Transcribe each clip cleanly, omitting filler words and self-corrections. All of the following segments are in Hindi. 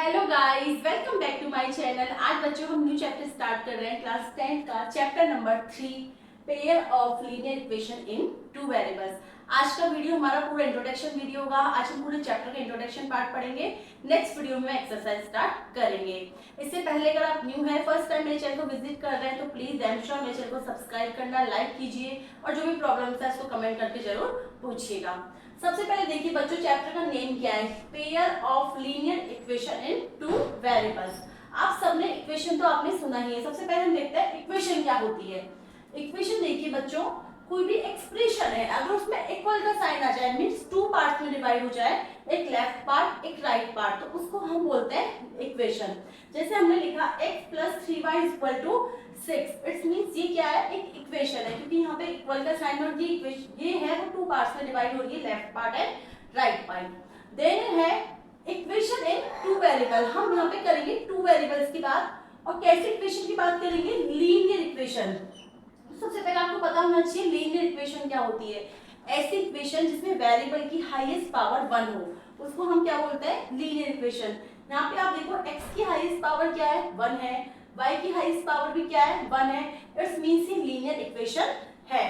Hello guys, welcome back to my channel. आज बच्चों हम न्यू चैप्टर स्टार्ट कर रहे हैं क्लास 10 का chapter number 3 pair of linear equation in two variables. आज का वीडियो हमारा पूरा इंट्रोडक्शन वीडियो होगा। आज हम पूरे चैप्टर का इंट्रोडक्शन पार्ट पढ़ेंगे। नेक्स्ट वीडियो में एक्सरसाइज स्टार्ट करेंगे। इससे पहले अगर आप न्यू है, फर्स्ट टाइम मेरे चैनल को विजिट कर रहे हैं तो प्लीज श्योर मेरे चैनल को सब्सक्राइब करना, लाइक कीजिए और जो भी प्रॉब्लम्स है उसको कमेंट करके जरूर पूछिएगा। सबसे पहले देखिए बच्चों, चैप्टर का नेम क्या है? Pair of linear equation in two variables. आप सबने इक्वेशन तो आपने सुना ही है। सबसे पहले हम देखते हैं इक्वेशन क्या होती है। इक्वेशन देखिए बच्चों, कोई भी एक्सप्रेशन है अगर उसमें इक्वल का साइन आ जाए, मींस टू पार्ट में डिवाइड हो जाए, एक लेफ्ट पार्ट एक राइट पार्ट, तो उसको हम बोलते हैं इक्वेशन। जैसे हमने लिखा x + 3y = 6, इट्स मींस ये क्या है? एक इक्वेशन है, क्योंकि यहाँ पे इक्वल का साइन और ये है वो टू पार्ट्स में डिवाइड हो रही है, left part and right part. Then है इक्वेशन इन टू वेरिएबल। हम यहाँ पे करेंगे टू वेरिएबल्स की बात। और कैसे इक्वेशन की बात करेंगे? Linear equation. सबसे पहले आपको पता होना चाहिए लीनियर इक्वेशन क्या होती है। ऐसी इक्वेशन जिसमें वेरिएबल की हाईएस्ट पावर 1 हो, उसको हम क्या बोलते हैं? Linear equation. यहाँ पे आप देखो x की हाईएस्ट पावर क्या है? 1 है। y की हाईएस्ट पावर भी क्या है? 1 है। इट्स मींस ये लीनियर इक्वेशन है।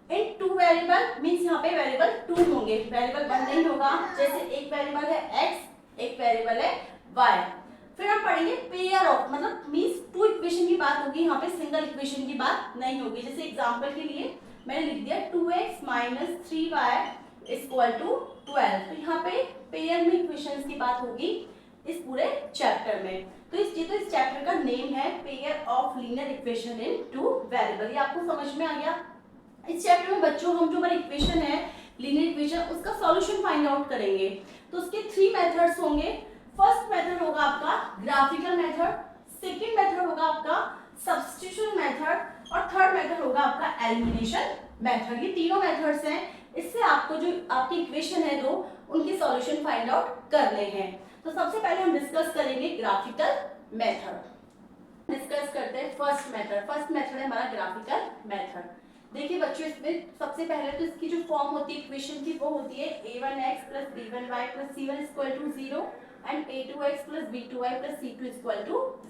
इन टू वेरिएबल मींस यहाँ पे वेरिएबल 2 होंगे, वेरिएबल 1 नहीं होगा। जैसे एक वेरिएबल है x, एक वेरिएबल है y। फिर हम पढ़ेंगे पेयर ऑफ, मतलब मींस टू इक्वेशन की बात होगी, यहाँ पे सिंगल इक्वेशन की बात नहीं होगी। जैसे एग्जांपल के लिए मैंने लिख दिया 2x - 3y = 12। तो यहाँ पे पेयर में इक्वेशंस की बात होगी इस पूरे चैप्टर में। तो इस चैप्टर का नेम है pair of linear equation in two variable. ये आपको समझ में आ गया? इस चैप्टर में बच्चों हम जो हमारी इक्वेशन है लीनियर इक्वेशन, उसका सॉल्यूशन फाइंड आउट करेंगे। तो उसके 3 मेथड्स होंगे। फर्स्ट मेथड होगा आपका ग्राफिकल मेथड, सेकंड मेथड होगा आपका सब्स्टिट्यूशन मेथड और थर्ड मेथड होगा आपका एलिमिनेशन मेथड। ये तीनों मेथड्स हैं। इससे आपको जो आपकी इक्वेशन है दो, उनके सॉल्यूशन फाइंड आउट करने हैं। तो सबसे पहले हम डिस्कस करेंगे ग्राफिकल मेथड। डिस्कस करते हैं फर्स्ट मेथड। फर्स्ट मेथड है हमारा ग्राफिकल मेथड। देखिए बच्चों, इसमें सबसे पहले तो इसकी जो फॉर्म होती है इक्वेशन की वो होती है a1x + b1y + c1 = 0 and a2x + b2y + c2 =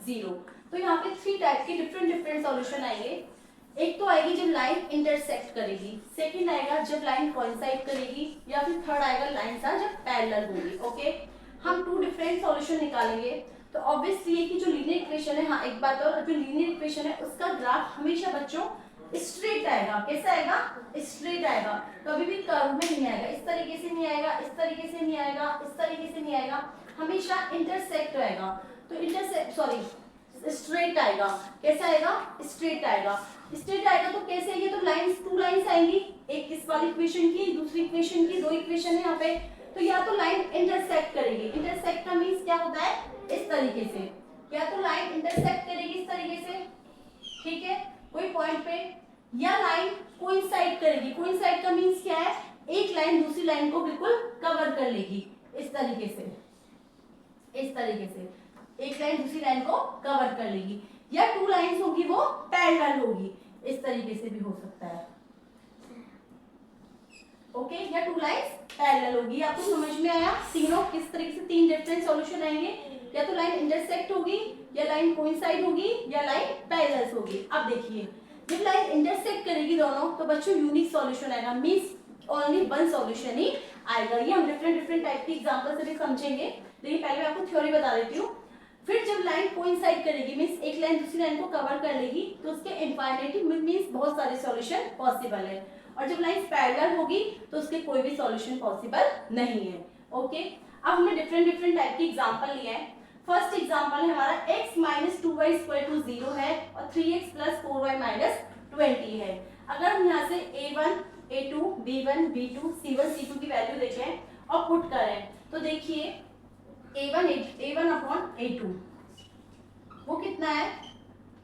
0। तो यहाँ पे 3 टाइप के डिफरेंट सॉल्यूशन आएंगे। एक तो आएगी जब लाइन इंटरसेक्ट करेगी, सेकंड आएगा जब लाइन कोइंसाइड करेगी, या फिर थर्ड आएगा लाइन जब पैरेलल होगी। ओके, हम 2 डिफरेंट सॉल्यूशन निकालेंगे। तो ऑब्वियसली ये कि जो लीनियर इक्वेशन है, हाँ एक बात और, जो लीनियर इक्वेशन है उसका ग्राफ हमेशा बच्चों स्ट्रेट आएगा। कैसा आएगा? स्ट्रेट आएगा, कभी भी कर्व में नहीं आएगा। इस तरीके से नहीं आएगा, इस तरीके से नहीं आएगा, इस तरीके से नहीं आएगा, हमेशा इंटरसेक्ट आएगा। तो स्ट्रेट आएगा। कैसा आएगा? स्ट्रेट आएगा। स्ट्रेट आएगा तो कैसे आएगी? तो लाइंस, 2 लाइंस आएंगी, एक इस वाली इक्वेशन की, दूसरी इक्वेशन की, 2 इक्वेशन है यहाँ पे। तो या तो लाइन इंटरसेक्ट करेगी, इंटरसेक्ट का मीन्स क्या होता है? इस तरीके से, या तो लाइन इंटरसेक्ट करेगी इस तरीके से, ठीक है, कोई पॉइंट पे, या लाइन कोइंसाइड करेगी। कोइंसाइड का मींस क्या है? एक लाइन दूसरी लाइन को बिल्कुल कवर कर लेगी, इस तरीके से, इस तरीके से एक लाइन दूसरी लाइन को कवर कर लेगी। या 2 लाइंस होगी वो पैरेलल होगी, इस तरीके से भी हो सकता है। ओके, या 2 लाइंस पैरेलल होगी। आपको समझ में आया? तीनों किस तरीके से 3 डिफरेंट सॉल्यूशन आएंगे। या तो लाइन इंटरसेक्ट होगी, या लाइन कोइंसाइड होगी, या लाइन पैरेलल होगी। अब देखिए, जब लाइन इंटरसेक्ट करेगी दोनों, तो बच्चों यूनिक सॉल्यूशन आएगा, मींस ओनली वन सॉल्यूशन ही आएगा। ये हम डिफरेंट टाइप की एग्जांपल से भी समझेंगे, लेकिन पहले मैं आपको थ्योरी बता देती हूँ। फिर जब लाइन कोइंसाइड करेगी, मींस एक लाइन दूसरी लाइन को कवर कर लेगी, तो उसके इनफाइनाइट मींस बहुत सारे सॉल्यूशन पॉसिबल है। और जब लाइन पैरेलल होगी तो उसके कोई भी सॉल्यूशन पॉसिबल नहीं है। ओके, अब हमने डिफरेंट टाइप की एग्जांपल लिया है। फर्स्ट एग्जांपल है हमारा x - 2y = 0 है और 3x + 4y - 20 है। अगर हम यहाँ से a1, a2, b1, b2, c1, c2 की वैल्यू देखें और पुट करें, तो देखिए a1/a2 वो कितना है?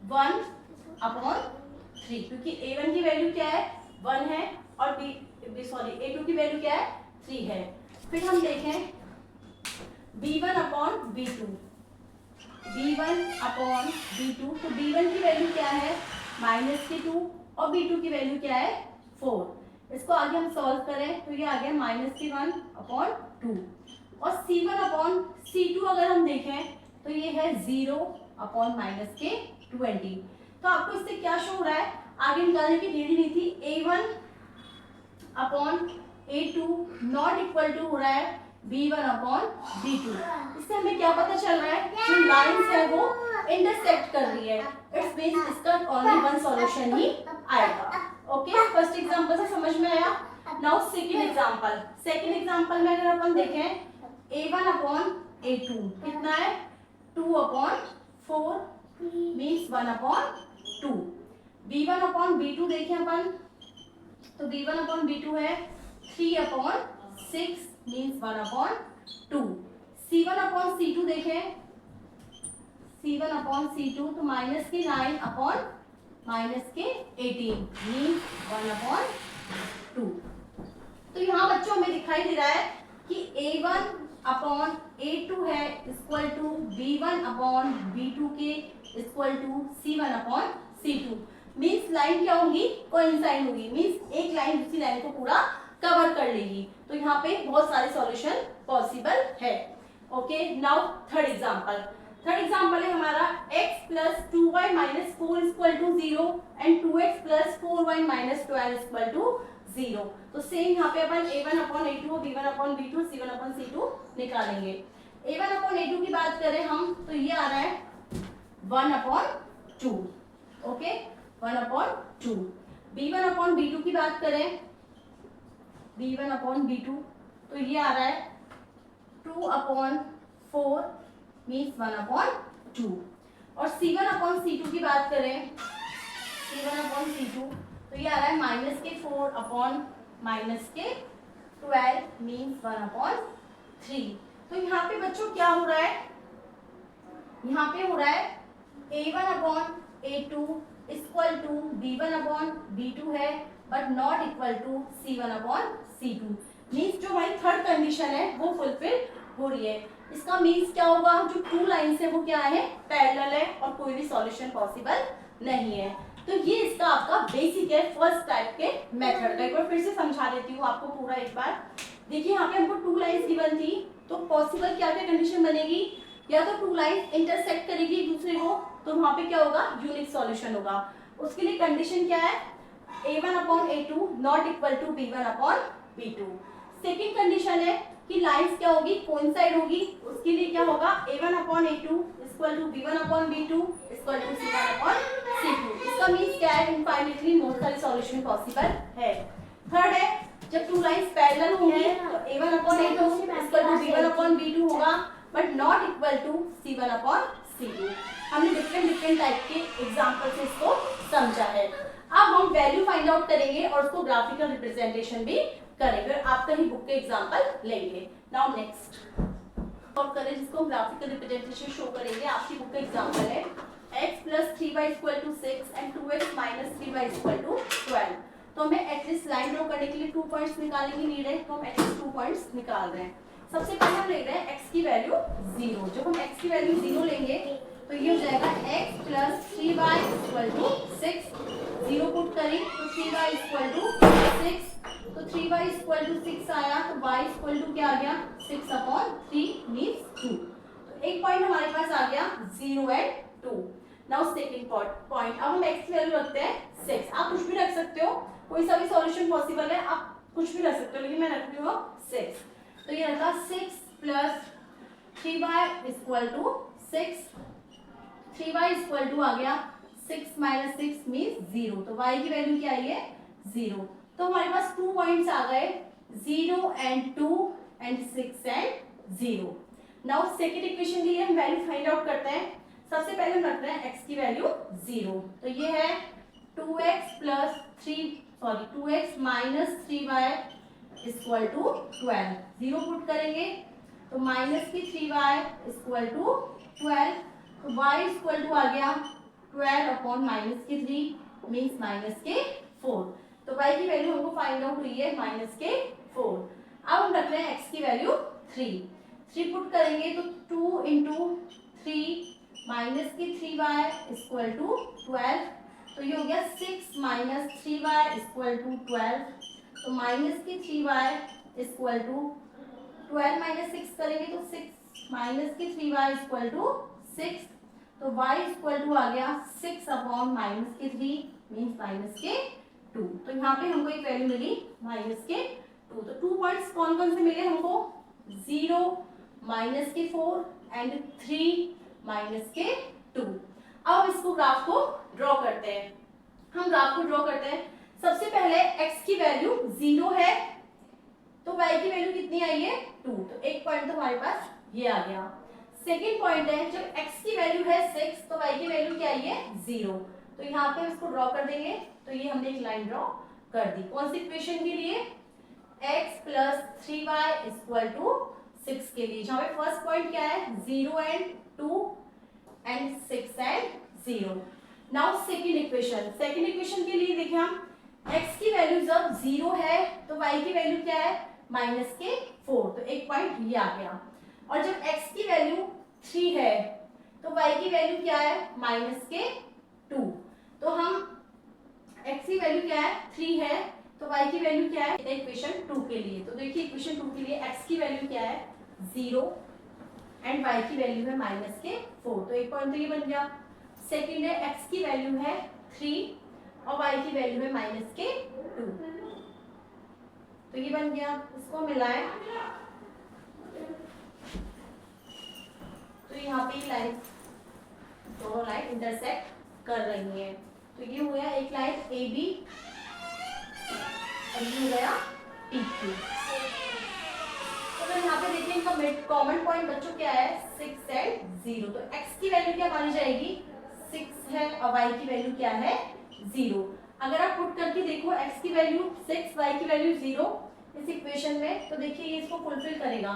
1/3, क्योंकि a1 की वैल्यू क्या है? 1 है, और a2 की वैल्यू क्या है? 3 है। फिर हम देखें b1/b2, b1/b2, तो b1 की वैल्यू क्या है? -2 और b2 की वैल्यू क्या है? 4। इसको आगे हम सॉल्व करें तो ये आ गया -1/2। और C1/C2 अगर हम देखें तो ये है 0 अपॉन माइनस के 20। तो आपको इससे क्या शो हो रहा है, आगे निकालने की नीड ही नहीं थी, a1 upon a2 not equal to हो रहा है b1 अपॉन b2। इससे हमें क्या पता चल रहा है, जो लाइंस है वो इंटरसेक्ट कर रही है, इट्स मींस इसका ओनली वन सॉल्यूशन ही आएगा। ओके, फर्स्ट एग्जांपल से समझ में आया। Now second example, second example में अगर अपन देखें a1 अपॉन a2 कितना है 2 upon 4 means 1 upon 2। b1 upon b2 देखें अपन, तो b1 अपॉन b2 है 3 upon 6 means 1 upon 2। c1 upon c2 देखें, c1 अपॉन c2 तो माइनस के 9 अपॉन माइनस के 18 मींस 1 अपॉन 2। तो यहाँ बच्चों में दिखाई दे रहा है कि a1 अपॉन a2 है equal to b1 upon b2 के equal to c1 upon c2। Means line क्या होगी, कोइंसाइड होगी, मींस एक लाइन दूसरी लाइन को पूरा कवर कर लेगी। तो यहाँ पे बहुत सारे सॉल्यूशन पॉसिबल है। Okay, now third example, third example है हमारा x plus 2y minus 4 equal to 0 and 2x plus 4y minus 12 equal to 0। तो सेम यहाँ पे अपन a1 अपॉन a2 और b1 upon b2 c1 upon c2 निकालेंगे। a1 अपॉन a2 की बात करें हम तो ये आ रहा है 1 upon 2। Okay, 1 upon 2। b1 upon b2 की बात करें, b1 अपॉन b2 तो ये आ रहा है 2 अपॉन 4 मीन्स 1 अपॉन 2। और c1 अपॉन c2 की बात करें, c1 अपॉन c2 तो ये आ रहा है माइनस के 4 अपॉन माइनस के 12 मीन्स 1 अपॉन 3। तो यहाँ पे बच्चों क्या हो रहा है, यहाँ पे हो रहा है a1 upon a2 equal to b1 upon b2 है but not equal to c1 upon c2। Means जो हमारी थर्ड कंडीशन है वो फुलफिल हो रही है। इसका मीन्स क्या होगा, जो टू लाइन्स है वो क्या है, पैरेलल है और कोई भी सॉल्यूशन पॉसिबल नहीं है। तो ये इसका आपका बेसिक है फर्स्ट टाइप के मेथड का। एक बार फिर से समझा देती हूँ आपको पूरा एक बार। देखिए यहाँ पे हमको टू लाइन्स गिवन थी, तो पॉसिबल क्या क्या कंडीशन बनेगी, या तो टू लाइन्स इंटरसेक्ट करेगी एक दूसरे को तो वहाँ पे क्या होगा, यूनिक सॉल्यूशन होगा। उसके लिए कंडीशन क्या है, a1 upon a2 not equal to b1 upon b2। Second condition है कि लाइन्स क्या होगी, कोइंसाइड होगी। उसके लिए क्या होगा, a1 upon a2 equal to b1 upon b2 equal to c1 upon c2। इसका मीन्स क्या है, इनफाइनाइटली बहुत सारे सॉल्यूशन पॉसिबल है। थर्ड है जब टू लाइन्स पैरेलल होंगी तो a1 upon a2 equal to b1 upon b2 होगा but not equal to c1 upon c2। हमने डिफरेंट टाइप के एग्जांपल से इसको समझा है। अब हम वैल्यू फाइंड आउट करेंगे और उसको ग्राफिकल रिप्रेजेंटेशन भी करेंगे, आपका ही बुक के एग्जांपल लेंगे। नाउ नेक्स्ट और करें जिसको ग्राफिकल रिप्रेजेंटेशन शो करेंगे, आपकी बुक का एग्जांपल है x plus 3y equal to 6 and 2x minus 3y equal to 12। तो हमें एटलीस्ट लाइन ड्रॉ करने के लिए 2 पॉइंट्स निकालने की नीड है, तो हम एटलीस्ट 2 पॉइंट्स निकाल रहे हैं। सबसे पहले हम ले रहे हैं x की वैल्यू 0। जब हम x की वैल्यू 0 लेंगे तो ये हो जाएगा x plus 3y equal to 6। 0 put करें तो 3y इक्वल टू 6, तो 3y इक्वल टू 6 आया तो y इक्वल टू क्या आ गया, 6 अपॉन 3 मीन्स 2। तो एक पॉइंट हमारे पास आ गया 0 एंड 2। नाउ सेकंड पॉइंट, अब हम x की वैल्यू रखते हैं 6। आप कुछ भी रख सकते हो, कोई सा भी सॉल्यूशन पॉसिबल है, आप कुछ भी रख सकते हो, लेकिन मैं रखती हूँ 6। तो ये रखा 6 plus 3y equal to 6, 3y equal to आ गया 6 माइनस 6 मीन्स 0। तो y की वैल्यू क्या आई है, 0। तो हमारे पास 2 पॉइंट्स आ गए 0 and 2 and 6 and 0। Now second equation के लिए हम वैल्यू फाइंड आउट करते हैं। सबसे पहले हम रखते हैं x की वैल्यू 0। तो ये है 2x plus 2x minus 3y equal to 12। 0 put करेंगे तो माइनस की 3y इक्वल टू 12, तो y इक्वल टू आ गया 12 अपॉन माइनस के 3 मीन्स माइनस के 4। तो y की वैल्यू हमको फाइंड आउट हुई है माइनस के 4। अब हम रख रहे हैं x की वैल्यू 3 पुट करेंगे तो 2 इंटू 3 माइनस की 3y इक्वल टू 12, तो ये हो गया 6 माइनस 3y इक्वल टू 12। तो माइनस की 3y इक्वल टू 12 माइनस 6 करेंगे तो 6 माइनस की 3y इक्वल टू 6, तो y इक्वल टू आ गया 6 अपॉन माइनस के 3 मीन्स माइनस के 2। तो यहाँ पे हमको एक वैल्यू मिली माइनस के 2। तो 2 पॉइंट्स कौन कौन से मिले हमको? 0, माइनस के 4 एंड 3 माइनस के 2। अब इसको ग्राफ को ड्रॉ करते हैं। हम ग्राफ को ड्रॉ करते हैं। सबसे पहले x की वैल्यू 0 है तो y की वैल्यू कितनी आई है? 2। तो एक पॉइंट तो हमारे पास ये आ गया। सेकेंड पॉइंट है जब x की वैल्यू है 6 तो y की वैल्यू क्या आई है? 0। तो यहाँ पे इसको ड्रॉ कर देंगे। तो ये हमने एक लाइन ड्रॉ कर दी। कौन सी इक्वेशन के लिए? x plus 3y equal to 6 के लिए, जहाँ पे फर्स्ट पॉइंट क्या है? 0 and 2 and 6 and 0। Now second equation. Second equation के लिए देखिए हम x की वैल्यू जब 0 है तो y की वैल्यू क्या है? माइनस के 4। तो एक पॉइंट ये आ गया। और जब x की वैल्यू 3 है तो y की वैल्यू क्या है? माइनस के 2। तो हम x की वैल्यू क्या है? 3 है तो y की वैल्यू क्या है? इक्वेशन 2 के लिए। तो देखिए इक्वेशन 2 के लिए x की वैल्यू क्या है? 0 एंड y की वैल्यू है माइनस के 4। तो एक पॉइंट तो ये बन गया। सेकेंड है x की वैल्यू है 3 और y की वैल्यू है माइनस के 2। तो ये बन गया। इसको मिलाएं तो यहाँ पे लाइन, दोनों लाइन इंटरसेक्ट कर रही है। तो ये हो गया एक लाइन AB और ये हो गया PQ। तो अगर यहाँ पे देखिए इनका मिड कॉमन पॉइंट बच्चों क्या है? 6 एंड 0। तो x की वैल्यू क्या मानी जाएगी? 6 है और y की वैल्यू क्या है? 0। अगर आप पुट करके देखो x की वैल्यू 6, y की वैल्यू 0 इस इक्वेशन में, तो देखिए ये इसको फुलफिल करेगा।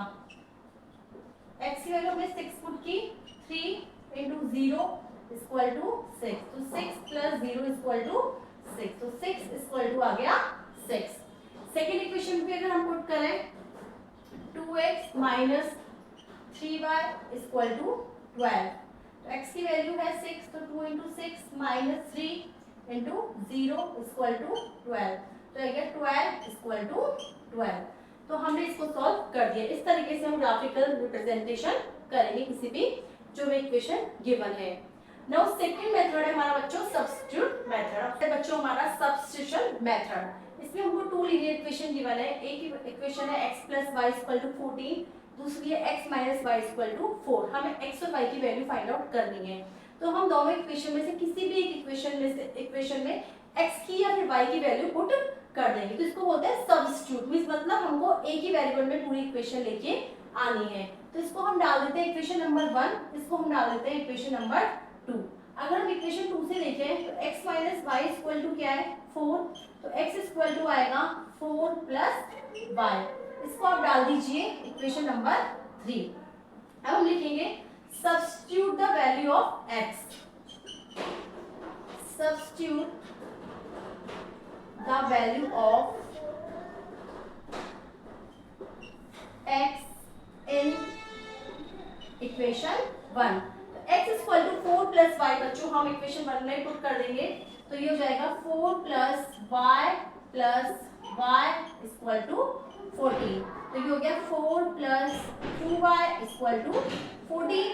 x की वैल्यू हमने 6 पुट की, 3 इंटू 0 इक्वल टू 6। तो 6 प्लस 0 इक्वल टू 6। तो 6 इक्वल टू आ गया 6। सेकेंड इक्वेशन पे अगर हम पुट करें 2x minus 3y equal to 12। तो x की वैल्यू है 6 तो 2 into 6 minus 3 into 0 equal to 12। तो आ गया 12 इक्वल टू 12। तो हमने इसको सॉल्व कर दिया। इस तरीके से हम ग्राफिकल रिप्रेजेंटेशन करेंगे किसी भी जो भी इक्वेशन गिवन है। नाउ सेकंड मेथड है हमारा बच्चों सब्स्टिट्यूट मेथड। बच्चों हमारा सब्स्टिट्यूशन मेथड, इसमें हमको 2 लीनियर इक्वेशन गिवन है। एक इक्वेशन है x plus y equal to 14, दूसरी है x minus y equal to 4। हमें x और y की वैल्यू फाइंड आउट करनी है। तो हम दोनों इक्वेशन में से किसी भी एक इक्वेशन में x की या फिर y की वैल्यू पुट कर देंगे। तो इसको बोलते हैं सब्स्टिट्यूट। मींस मतलब हमको एक ही वेरिएबल में पूरी इक्वेशन लेके आनी है। तो इसको हम डाल देते हैं इक्वेशन नंबर 1, इसको हम डाल देते हैं इक्वेशन नंबर 2। अगर हम इक्वेशन 2 से देखें तो x minus y equal to क्या है? 4। तो x इक्वल टू आएगा 4 प्लस y। इसको आप डाल दीजिए इक्वेशन नंबर 3। अब हम लिखेंगे substitute the value of x। Substitute the value of x in equation 1। तो x equal to 4 plus y बच्चों हम इक्वेशन 1 में पुट कर देंगे। तो ये हो जाएगा 4 प्लस वाई इक्वल टू 14। तो ये हो गया 4 प्लस 2y इक्वल टू 14।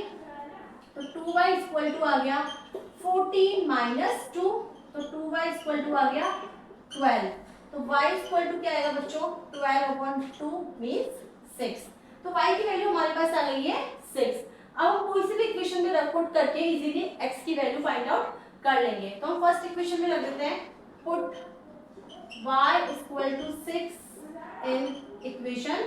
तो 2y इक्वल टू आ गया 14 माइनस 2। तो 2y इक्वल टू आ गया 12। तो y इक्वल टू क्या आएगा बच्चों? 12/2 मीन्स 6। तो y की वैल्यू हमारे पास आ गई है 6। अब हम कोई सी भी इक्वेशन में रख पुट करके इजीली x की वैल्यू फाइंड आउट कर लेंगे। तो हम फर्स्ट इक्वेशन में रख देते हैं put y equal to 6 in equation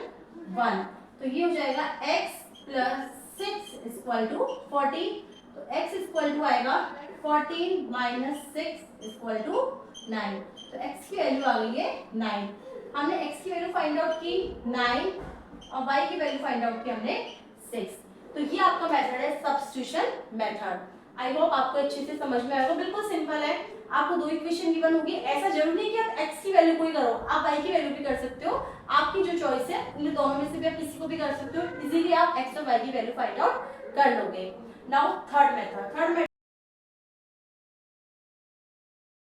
1। तो ये हो जाएगा x प्लस 6 इक्वल टू 14। तो x इक्वल टू आएगा 14 माइनस 6 इक्वल टू 9। तो x की वैल्यू आ गई है 9। हमने x की वैल्यू फाइंड आउट की 9 और y की वैल्यू फाइंड आउट की हमने 6। तो ये आपका मेथड है सब्स्टिट्यूशन मेथड। आई होप आपको अच्छे से समझ में आएगा। बिल्कुल सिंपल है। आपको 2 इक्वेशन गिवन होगी, ऐसा जरूरी नहीं कि आप x की वैल्यू को ही करो, आप y की वैल्यू भी कर सकते हो। आपकी जो चॉइस है इन दोनों में से भी आप किसी को भी कर सकते हो। इजीली आप x और y की वैल्यू फाइंड आउट कर लोगे। Now third method